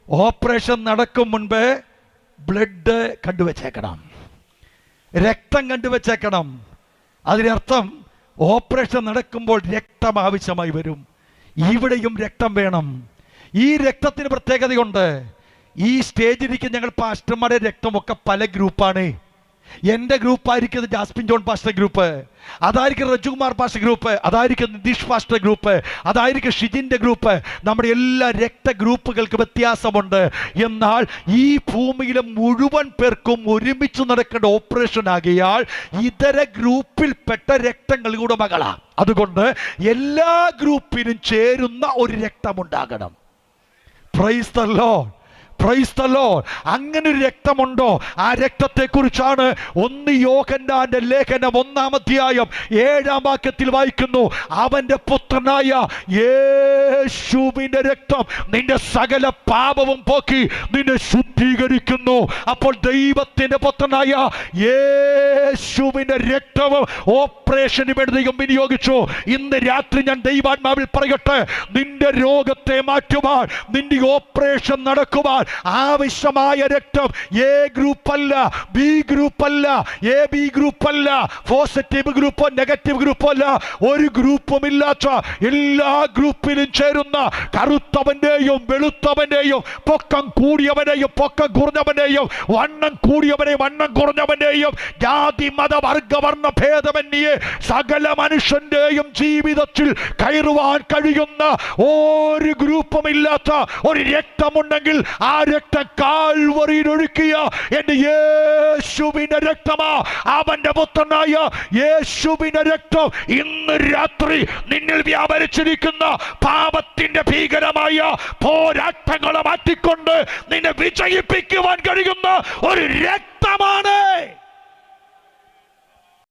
Operation നടക്കും മുൻപേ blood കണ്ടുവച്ചേക്കണം, രക്തം കണ്ടുവച്ചേക്കണം. അതിനർത്ഥം ഓപ്പറേഷൻ നടക്കുമ്പോൾ രക്തം ആവശ്യമായി വരും. ഇവിടെയും രക്തം വേണം. ഈ രക്തത്തിന് പ്രത്യേകതയുണ്ട്. ഈ സ്റ്റേജിലിരിക്കുന്ന ഞങ്ങൾ പാസ്റ്റർമാരുടെ രക്തമൊക്കെ പല ഗ്രൂപ്പാണ്. എൻ്റെ ഗ്രൂപ്പായിരിക്കും ജാസ്മിൻ ജോൺ പാസ്റ്റർ ഗ്രൂപ്പ്, അതായിരിക്കും റജുകുമാർ പാസ്റ്റർ ഗ്രൂപ്പ്, അതായിരിക്കും നിതീഷ് പാസ്റ്റർ ഗ്രൂപ്പ്, അതായിരിക്കും ഷിജിൻ്റെ ഗ്രൂപ്പ്. നമ്മുടെ എല്ലാ രക്തഗ്രൂപ്പുകൾക്ക് വ്യത്യാസമുണ്ട്. എന്നാൽ ഈ ഭൂമിയിലെ മുഴുവൻ പേർക്കും ഒരുമിച്ച് നടക്കേണ്ട ഓപ്പറേഷൻ ആകിയാൽ ഇതര ഗ്രൂപ്പിൽപ്പെട്ട രക്തങ്ങളുടെ മകളാണ്. അതുകൊണ്ട് എല്ലാ ഗ്രൂപ്പിനും ചേരുന്ന ഒരു രക്തമുണ്ടാകണം. Praise the lord, praise the lord. അങ്ങനെ ഒരു രക്തമുണ്ടോ? ആ രക്തത്തെ കുറിച്ചാണ് 1 യോഹന്നാന്റെ ലേഖനം 1-ാം അധ്യായം 7-ാം വാക്യത്തിൽ വായിക്കുന്നു. അവന്റെ പുത്രനായ യേശുവിന്റെ രക്തം നിന്റെ സകല പാപവും പോക്കി നിന്നെ ശുദ്ധീകരിക്കുന്നു. അപ്പോൾ ദൈവത്തിന്റെ പുത്രനായ യേശുവിന്റെ രക്തവും ഓപ്പറേഷന് വേണ്ടി ദൈവം വിനിയോഗിച്ചു. ഇന്ന് രാത്രി ഞാൻ ദൈവാത്മാവിൽ പറയട്ടെ, നിന്റെ രോഗത്തെ മാറ്റുവാൻ, നിന്റെ ഓപ്പറേഷൻ നടക്കുവാൻ ആവശ്യമായ രക്തം എ ഗ്രൂപ്പ് അല്ല, ബി ഗ്രൂപ്പ് അല്ല, എ ബി ഗ്രൂപ്പ് അല്ല, പോസിറ്റീവ് ഗ്രൂപ്പോ നെഗറ്റീവ് ഗ്രൂപ്പോ അല്ല, ഒരു ഗ്രൂപ്പും ഇല്ലാത്ത എല്ലാ ഗ്രൂപ്പിലും ചേരുന്ന കറുത്തവന്റെയും വെളുത്തവന്റെയും പൊക്കം കൂടിയവനെയും പൊക്കം കുറഞ്ഞവനെയും വണ്ണം കൂടിയവനെയും വണ്ണം കുറഞ്ഞവനെയും ജാതി മത വർഗവർണ്ണ ഭേദമന്യേ സകല മനുഷ്യന്റെയും ജീവിതത്തിൽ കയറുവാൻ കഴിയുന്ന ഒരു ഗ്രൂപ്പും ഇല്ലാത്ത ഒരു രക്തമുണ്ടെങ്കിൽ ആ രക്തം കാൽവറിയിൽ ഒഴുക്കിയ എന്റെ യേശുവിന്റെ രക്തമാ. അവന്റെ പുത്രനായ യേശുവിന്റെ രക്തം ഇന്ന് രാത്രി നിന്നിൽ വ്യാപരിച്ചിരിക്കുന്ന പാപത്തിന്റെ ഭീകരമായ പോരാട്ടങ്ങളെ മാറ്റിക്കൊണ്ട് നിന്നെ വിജയിപ്പിക്കുവാൻ കഴിയുന്ന ഒരു രക്തമാണ്.